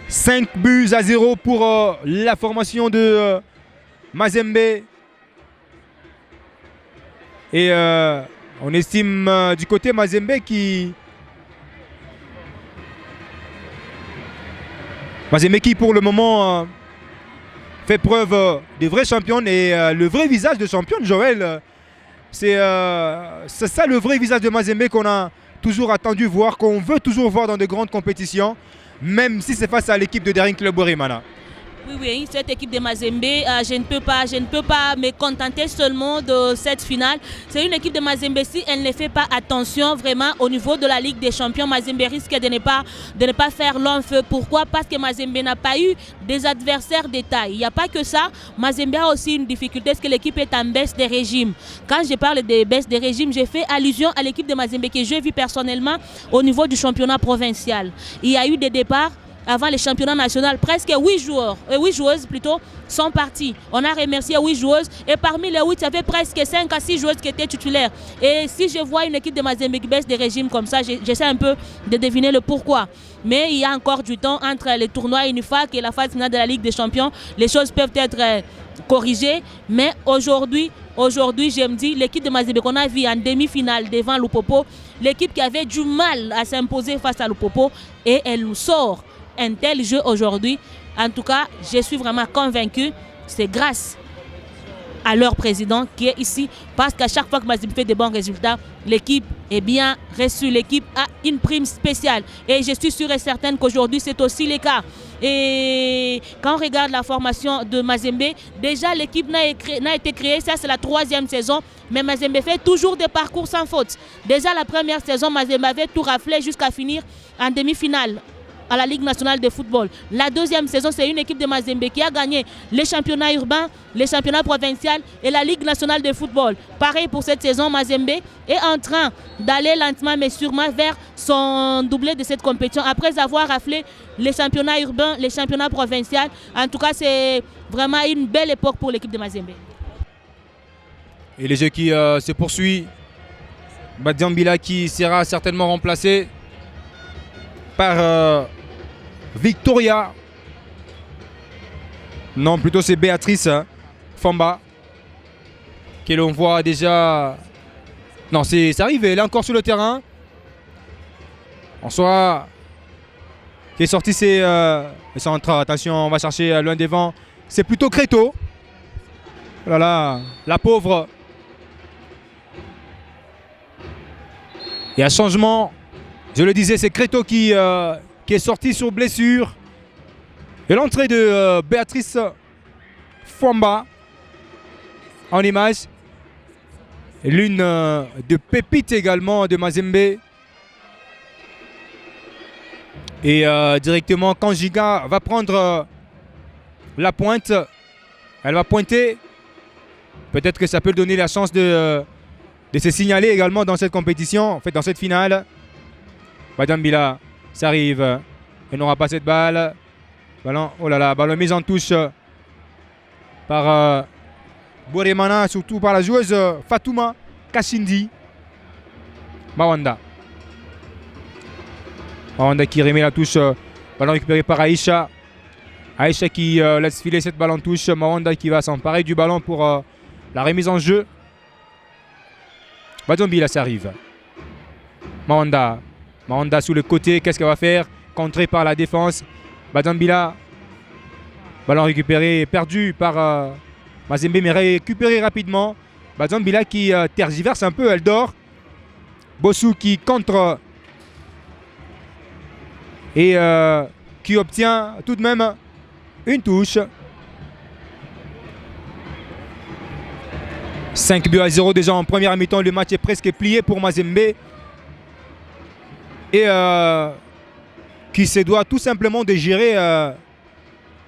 5-0 pour la formation de Mazembe. Et on estime du côté Mazembe qui pour le moment fait preuve de vraie championne. Et le vrai visage de championne, Joël, c'est ça le vrai visage de Mazembe qu'on a toujours attendu voir, qu'on veut toujours voir dans de grandes compétitions, même si c'est face à l'équipe de Daring Club Borimana. Oui, cette équipe de Mazembe, je ne peux pas me contenter seulement de cette finale. C'est une équipe de Mazembe, si elle ne fait pas attention vraiment au niveau de la Ligue des Champions, Mazembe risque de ne pas faire long feu. Pourquoi? Parce que Mazembe n'a pas eu des adversaires de taille. Il n'y a pas que ça, Mazembe a aussi une difficulté, c'est que l'équipe est en baisse de régime. Quand je parle de baisse de régime, j'ai fait allusion à l'équipe de Mazembe que j'ai vu personnellement au niveau du championnat provincial. Il y a eu des départs. Avant les championnats nationaux, presque 8 joueuses plutôt, sont partis. On a remercié 8 joueuses et parmi les 8, il y avait presque 5 à 6 joueuses qui étaient titulaires. Et si je vois une équipe de Mazembe qui baisse des régimes comme ça, j'essaie un peu de deviner le pourquoi. Mais il y a encore du temps entre les tournois UNIFAC et la phase finale de la Ligue des Champions. Les choses peuvent être corrigées, mais aujourd'hui, je me dis, l'équipe de Mazembe qu'on a vu en demi-finale devant Lupopo, l'équipe qui avait du mal à s'imposer face à Lupopo, et elle nous sort un tel jeu aujourd'hui. En tout cas, je suis vraiment convaincu, c'est grâce à leur président qui est ici, parce qu'à chaque fois que Mazembe fait de bons résultats, l'équipe est bien reçue, l'équipe a une prime spéciale. Et je suis sûre et certaine qu'aujourd'hui, c'est aussi le cas. Et quand on regarde la formation de Mazembe, déjà l'équipe n'a été créée, ça c'est la 3e saison, mais Mazembe fait toujours des parcours sans faute. Déjà la première saison, Mazembe avait tout raflé jusqu'à finir en demi-finale à la Ligue nationale de football. La 2e saison, c'est une équipe de Mazembe qui a gagné les championnats urbains, les championnats provinciaux et la Ligue nationale de football. Pareil pour cette saison, Mazembe est en train d'aller lentement mais sûrement vers son doublé de cette compétition après avoir raflé les championnats urbains, les championnats provinciaux. En tout cas, c'est vraiment une belle époque pour l'équipe de Mazembe. Et le jeu qui se poursuit. Badiambila qui sera certainement remplacé par Victoria. Non, plutôt c'est Béatrice Famba que l'on voit déjà. Non, ça arrive, elle est encore sur le terrain. En soi, qui est sorti, c'est le centre. Attention, on va chercher loin devant. C'est plutôt Kreto. Voilà, la pauvre. Il y a changement. Je le disais, c'est Kreto qui est sorti sur blessure. Et l'entrée de Béatrice Famba en image. L'une de pépites également de Mazembe. Et directement, Kanjinga va prendre la pointe. Elle va pointer. Peut-être que ça peut donner la chance de se signaler également dans cette compétition, en fait dans cette finale. Badiambila, ça arrive. Elle n'aura pas cette balle. Ballon, oh là là, ballon mise en touche par Boremana, surtout par la joueuse Fatouma Kashindi. Mawanda qui remet la touche. Ballon récupéré par Aïcha. Aïcha qui laisse filer cette balle en touche. Mawanda qui va s'emparer du ballon pour la remise en jeu. Badiambila, ça arrive. Mawanda sous le côté, qu'est-ce qu'elle va faire? Contré par la défense. Badiambila. Ballon récupéré, perdu par Mazembe mais récupéré rapidement. Badzambila qui tergiverse un peu, elle dort. Bossou qui contre et qui obtient tout de même une touche. 5-0 déjà en première mi-temps. Le match est presque plié pour Mazembe. Et qui se doit tout simplement de gérer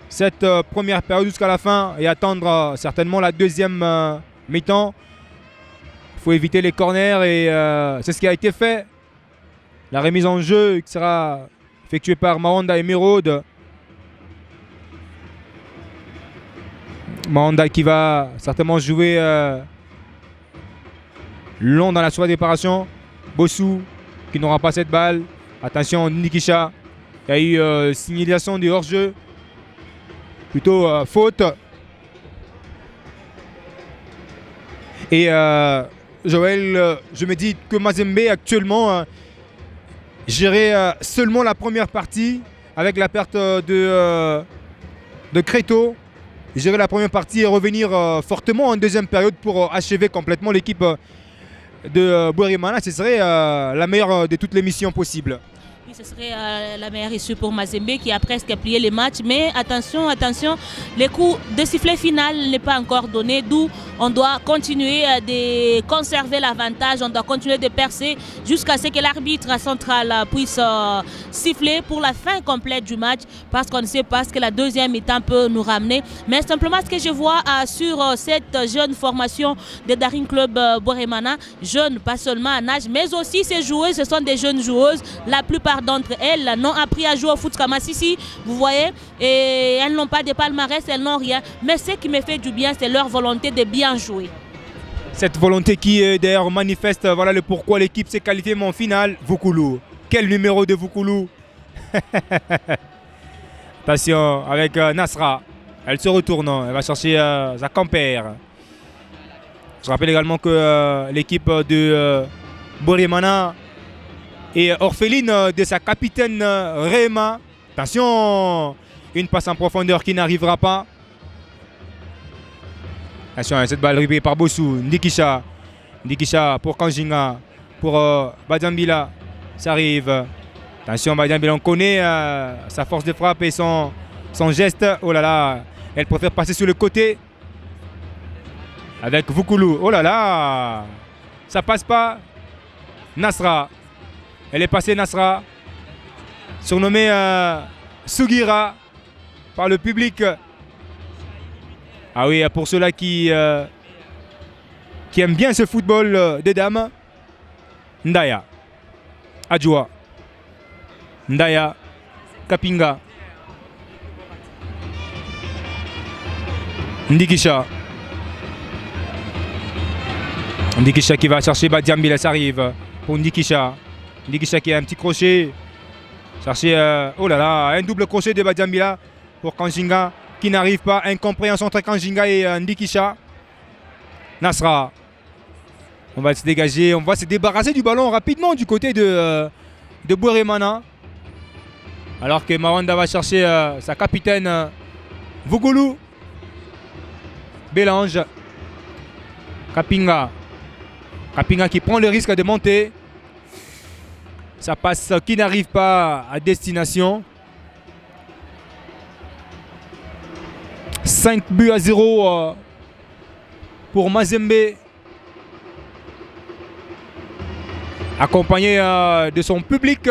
cette première période jusqu'à la fin et attendre certainement la deuxième mi-temps. Il faut éviter les corners et c'est ce qui a été fait. La remise en jeu qui sera effectuée par Mawanda et Merode. Mawanda qui va certainement jouer long dans la soirée de préparation. Bossou qui n'aura pas cette balle. Attention, Nikisha. Il y a eu signalisation du hors-jeu. Plutôt faute. Et Joël, je me dis que Mazembe actuellement gérait seulement la première partie avec la perte de Creto. Gérer la première partie et revenir fortement en deuxième période pour achever complètement l'équipe de Bouérimana. Ce serait la meilleure de toutes les missions possibles. Oui, ce serait la meilleure issue pour Mazembe qui a presque plié les matchs. Mais attention, attention, le coup de sifflet final n'est pas encore donné. D'où on doit continuer de conserver l'avantage. On doit continuer de percer jusqu'à ce que l'arbitre central puisse siffler pour la fin complète du match. Parce qu'on ne sait pas ce que la deuxième mi-temps peut nous ramener. Mais simplement ce que je vois sur cette jeune formation de Daring Club Bouérimana, jeune pas seulement en âge, mais aussi ces joueuses, ce sont des jeunes joueuses. La plupart d'entre elles n'ont appris à jouer au foot comme ici, vous voyez, et elles n'ont pas de palmarès, elles n'ont rien. Mais ce qui me fait du bien, c'est leur volonté de bien jouer. Cette volonté qui d'ailleurs manifeste, voilà le pourquoi l'équipe s'est qualifiée en finale. Voukoulou, quel numéro de Voukoulou. Attention avec Nasra, elle se retourne, elle va chercher sa compère. Je rappelle également que l'équipe de Bouérimana et orpheline de sa capitaine Rema. Attention, une passe en profondeur qui n'arrivera pas. Attention, cette balle récupérée par Bossou. Ndikisha. Ndikisha pour Kanjinga. Pour Badzambila. Ça arrive. Attention, Badzambila, on connaît sa force de frappe et son geste. Oh là là, elle préfère passer sur le côté. Avec Voukoulou. Oh là là, ça passe pas. Nasra. Elle est passée, Nasra, surnommée Sugira par le public. Ah oui, pour ceux-là qui aiment bien ce football des dames. Ndaya, Adjoua, Ndaya, Kapinga, Ndikisha. Ndikisha qui va chercher Badzambila, ça arrive pour Ndikisha. Ndikisha qui a un petit crochet. Chercher, oh là là, un double crochet de Badzambila pour Kanjinga qui n'arrive pas. Incompréhension entre Kanjinga et Ndikisha. Nasra. On va se dégager, on va se débarrasser du ballon rapidement du côté de Bouérimana. Alors que Mawanda va chercher sa capitaine Voukoulou. Bélange. Kapinga. Kapinga qui prend le risque de monter. Ça passe qui n'arrive pas à destination. 5-0 pour Mazembe. Accompagné de son public.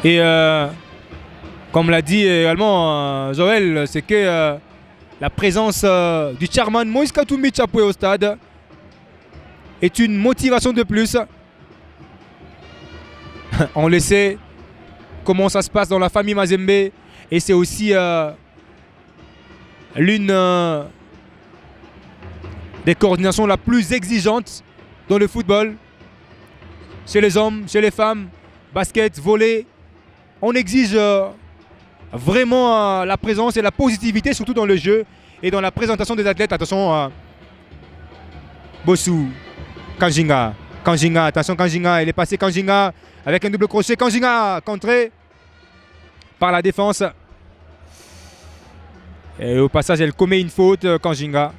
Et comme l'a dit également Joël, c'est que la présence du chairman Moïse Katumbi Chapoué au stade est une motivation de plus. On le sait comment ça se passe dans la famille Mazembe et c'est aussi l'une des coordinations la plus exigeantes dans le football. Chez les hommes, chez les femmes, basket, volley, on exige vraiment la présence et la positivité, surtout dans le jeu et dans la présentation des athlètes. Attention, Bossou. Kanjinga, Kanjinga, attention Kanjinga, il est passé Kanjinga avec un double crochet. Kanjinga contré par la défense. Et au passage, elle commet une faute, Kanjinga.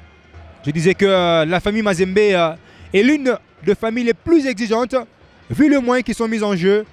Je disais que la famille Mazembe est l'une des familles les plus exigeantes, vu le moyen qui sont mis en jeu.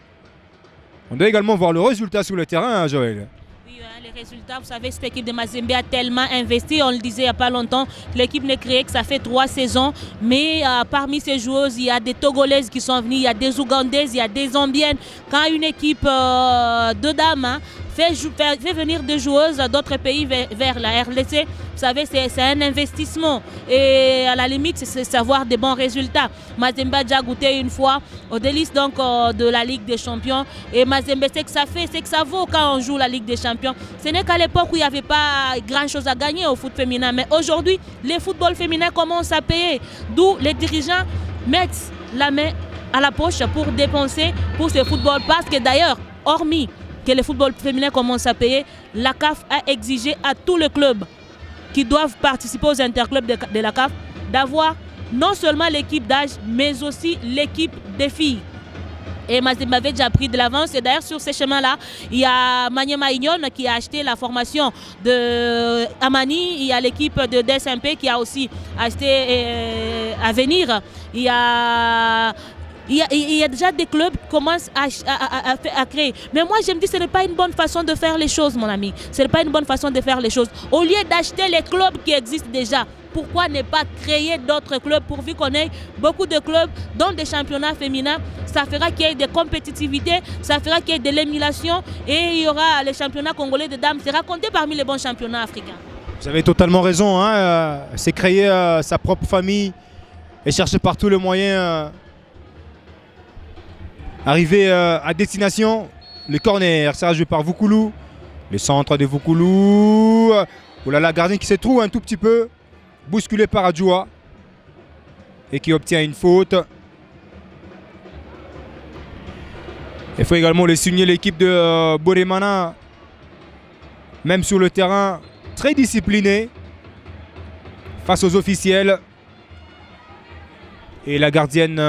On doit également voir le résultat sur le terrain, hein, Joël. Oui, les résultats, vous savez, cette équipe de Mazembe a tellement investi, on le disait il n'y a pas longtemps, l'équipe n'est créée que ça fait 3 saisons, mais parmi ces joueuses, il y a des Togolaises qui sont venues, il y a des Ougandaises, il y a des Zambiennes. Quand une équipe de dames fait venir des joueuses d'autres pays vers la RDC, vous savez, c'est un investissement. Et à la limite, c'est savoir des bons résultats. Mazembe a déjà goûté une fois au délice donc, de la Ligue des Champions. Et Mazembe, c'est que ça fait, c'est que ça vaut quand on joue la Ligue des Champions. Ce n'est qu'à l'époque où il n'y avait pas grand-chose à gagner au foot féminin. Mais aujourd'hui, les footballs féminins commencent à payer. D'où les dirigeants mettent la main à la poche pour dépenser pour ce football. Parce que d'ailleurs, hormis que le football féminin commence à payer, la CAF a exigé à tous les clubs qui doivent participer aux interclubs de la CAF d'avoir non seulement l'équipe d'âge, mais aussi l'équipe des filles. Et Mazembe avait déjà pris de l'avance. Et d'ailleurs, sur ces chemins-là, il y a Maniema Ignon qui a acheté la formation de Amani. Il y a l'équipe de DSMP qui a aussi acheté à venir. Il y a déjà des clubs qui commencent à créer. Mais moi, je me dis que ce n'est pas une bonne façon de faire les choses, mon ami. Ce n'est pas une bonne façon de faire les choses. Au lieu d'acheter les clubs qui existent déjà, pourquoi ne pas créer d'autres clubs pourvu qu'on ait beaucoup de clubs dans des championnats féminins? Ça fera qu'il y ait des compétitivités, ça fera qu'il y ait de l'émulation et il y aura le championnat congolais de dames sera compté parmi les bons championnats africains. Vous avez totalement raison. Hein, c'est créer sa propre famille et chercher par tous les moyens arriver à destination. Le corner, ça joué par Voukoulou. Le centre de Voukoulou. Oh là là, gardien qui se trouve un tout petit peu. Bousculé par Adjoua. Et qui obtient une faute. Il faut également le souligner, l'équipe de Boremana. Même sur le terrain, très disciplinée. Face aux officiels. Et la gardienne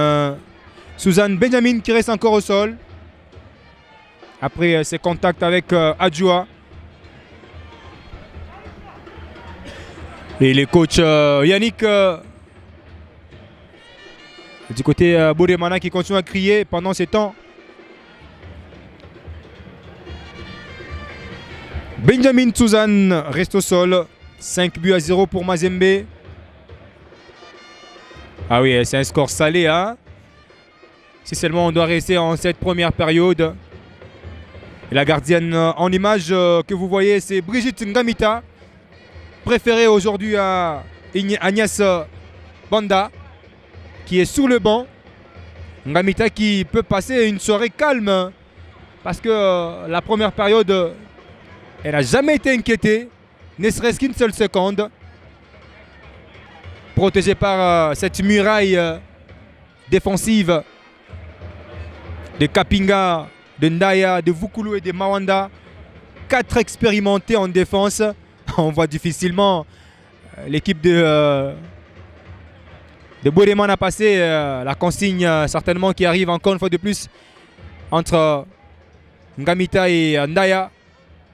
Suzanne Benjamin qui reste encore au sol. Après ses contacts avec Adjoua. Et les coachs Yannick du côté Boremana qui continue à crier pendant ces temps. Benjamin Suzanne reste au sol. 5-0 pour Mazembe. Ah oui, c'est un score salé. Hein? Si seulement on doit rester en cette première période. Et la gardienne en image que vous voyez, c'est Brigitte Ngamita. Préférée aujourd'hui à Agnès Banda, qui est sous le banc. Ngamita qui peut passer une soirée calme. Parce que la première période, elle n'a jamais été inquiétée. Ne serait-ce qu'une seule seconde. Protégée par cette muraille défensive de Kapinga, de Ndaya, de Voukoulou et de Mawanda. 4 expérimentés en défense. On voit difficilement l'équipe de Boremana passer la consigne certainement qui arrive encore une fois de plus entre Ngamita et Ndaya.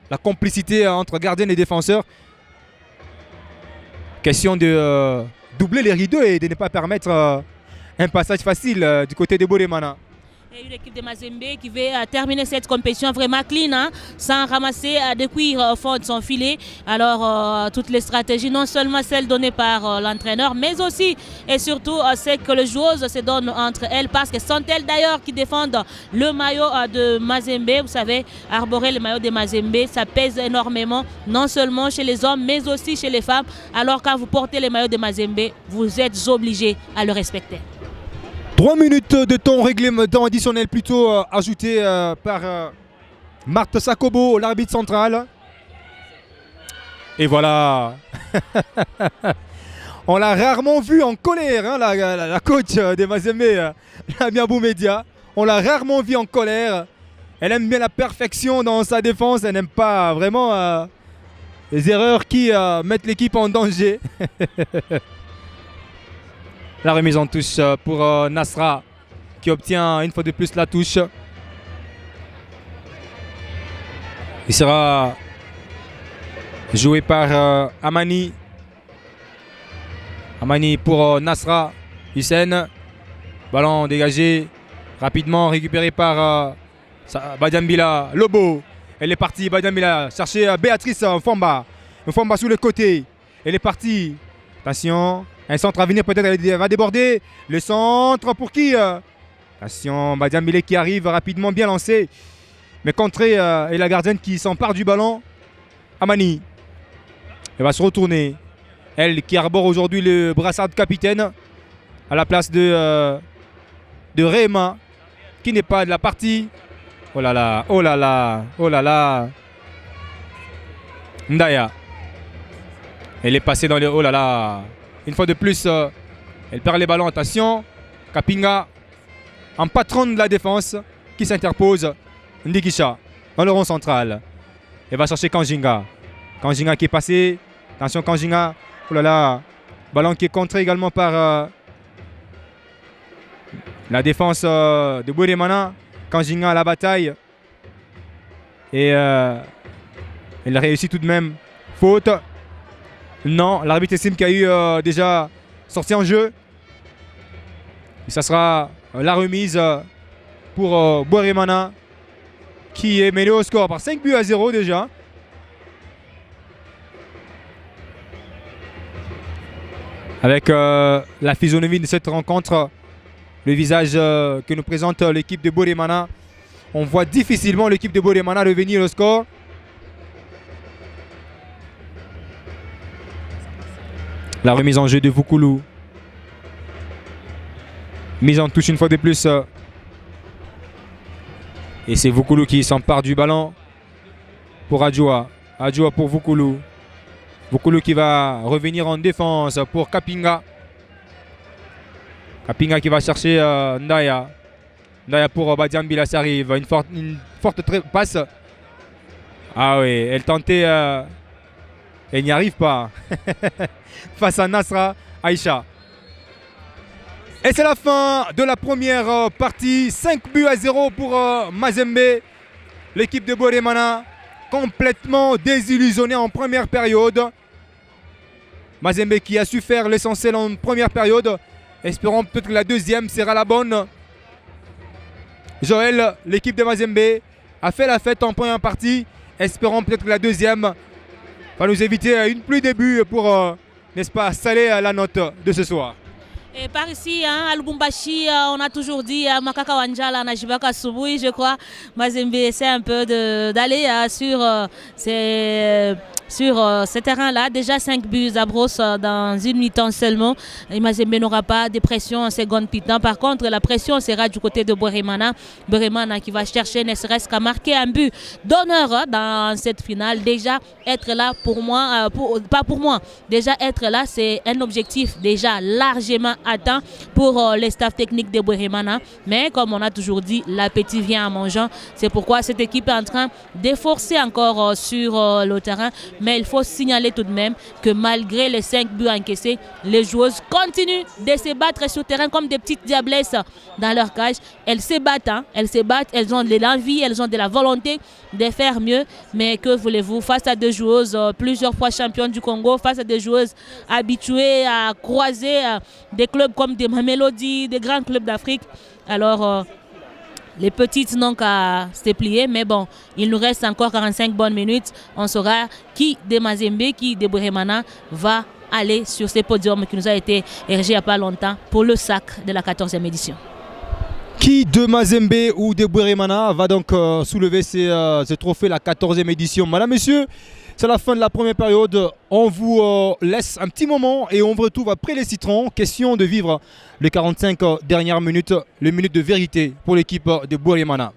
La complicité entre gardiens et défenseurs. Question de doubler les rideaux et de ne pas permettre un passage facile du côté de Boremana. Et une équipe de Mazembe qui va terminer cette compétition vraiment clean, hein, sans ramasser des cuirs au fond de son filet. Alors, toutes les stratégies, non seulement celles données par l'entraîneur, mais aussi et surtout celles que les joueuses se donnent entre elles, parce que sont elles d'ailleurs qui défendent le maillot de Mazembe. Vous savez, arborer le maillot de Mazembe, ça pèse énormément, non seulement chez les hommes, mais aussi chez les femmes. Alors, quand vous portez le maillot de Mazembe, vous êtes obligés à le respecter. 3 minutes de temps temps additionnel plutôt ajouté par Marthe Sakobo, l'arbitre central. Et voilà. On l'a rarement vu en colère, hein, la coach des Mazembe, Lamia Boumedia. On l'a rarement vu en colère. Elle aime bien la perfection dans sa défense. Elle n'aime pas vraiment les erreurs qui mettent l'équipe en danger. La remise en touche pour Nasra qui obtient une fois de plus la touche. Il sera Joué par Amani. Amani pour Nasra Hussein. Ballon dégagé. Rapidement récupéré par Badiambila. Lobo. Elle est partie. Badiambila chercher Béatrice Mfamba. Mfamba sous le côté. Elle est partie. Attention. Un centre à venir. Peut-être elle va déborder. Le centre pour qui? Attention. Badiambila qui arrive rapidement. Bien lancé. Mais contré. Et la gardienne qui s'empare du ballon. Amani. Elle va se retourner. Elle qui arbore aujourd'hui le brassard de capitaine à la place de Réma qui n'est pas de la partie. Oh là là, oh là là, oh là là. Ndaya. Elle est passée dans les... Oh là là. Une fois de plus, elle perd les ballons. Attention. Kapinga, en patron de la défense, qui s'interpose. Ndikisha, dans le rond central. Elle va chercher Kanjinga. Kanjinga qui est passé. Attention Kanjinga. Oh là là. Ballon qui est contré également par la défense de Bouéremana. Kanjinga à la bataille. Et elle réussit tout de même. Faute. Non, l'arbitre estime qu'il y a eu déjà sorti en jeu. Et ça sera la remise pour Bouéremana qui est mené au score par 5-0 déjà. Avec la physionomie de cette rencontre, le visage que nous présente l'équipe de Bouéremana, on voit difficilement l'équipe de Bouéremana revenir au score. La remise en jeu de Voukoulou. Mise en touche une fois de plus. Et c'est Voukoulou qui s'empare du ballon pour Adjoua. Adjoua pour Voukoulou. Voukoulou qui va revenir en défense pour Kapinga. Kapinga qui va chercher Ndaya. Ndaya pour Badiambila, ça arrive. Une forte passe. Ah oui, elle tentait. Elle n'y arrive pas. Face à Nasra Aïcha. Et c'est la fin de la première partie. 5-0 pour Mazembe. L'équipe de Bouéremana complètement désillusionnée en première période. Mazembe qui a su faire l'essentiel en première période. Espérons peut-être que la deuxième sera la bonne. Joël, l'équipe de Mazembe, a fait la fête en première partie. Espérons peut-être que la deuxième va nous éviter une pluie de buts pour, n'est-ce pas, saler la note de ce soir. Et par ici, à Lubumbashi, on a toujours dit Makaka Wanjala, Najibaka Subui, je crois. Mazembe essaie un peu d'aller sur ce terrain-là. Déjà 5 buts à brosse dans une mi-temps seulement. Et Mazembe n'aura pas de pression en seconde mi-temps. Par contre, la pression sera du côté de Bouéremana. Bouéremana qui va chercher ne serait-ce qu'à marquer un but d'honneur dans cette finale. Déjà, être là pour moi, pas pour moi. Déjà, être là, c'est un objectif déjà largement atteint pour les staffs techniques de Bouéremana. Mais comme on a toujours dit, l'appétit vient en mangeant. C'est pourquoi cette équipe est en train d'efforcer encore sur le terrain. Mais il faut signaler tout de même que malgré les 5 buts encaissés, les joueuses continuent de se battre sur le terrain comme des petites diablesses dans leur cage. Elles se battent, elles ont de l'envie, elles ont de la volonté de faire mieux. Mais que voulez-vous, face à des joueuses plusieurs fois championnes du Congo, face à des joueuses habituées à croiser des clubs comme des Mamelody, des grands clubs d'Afrique, alors les petites n'ont qu'à se plier, mais bon, il nous reste encore 45 bonnes minutes. On saura qui de Mazembe, qui de Bouéremana va aller sur ce podium qui nous a été érigé il n'y a pas longtemps pour le sac de la 14e édition. Qui de Mazembe ou de Bouéremana va donc soulever ce trophée, la 14e édition? Madame, messieurs, c'est la fin de la première période. On vous laisse un petit moment et on vous retrouve après les citrons. Question de vivre les 45 dernières minutes, les minutes de vérité pour l'équipe de Bouéremana.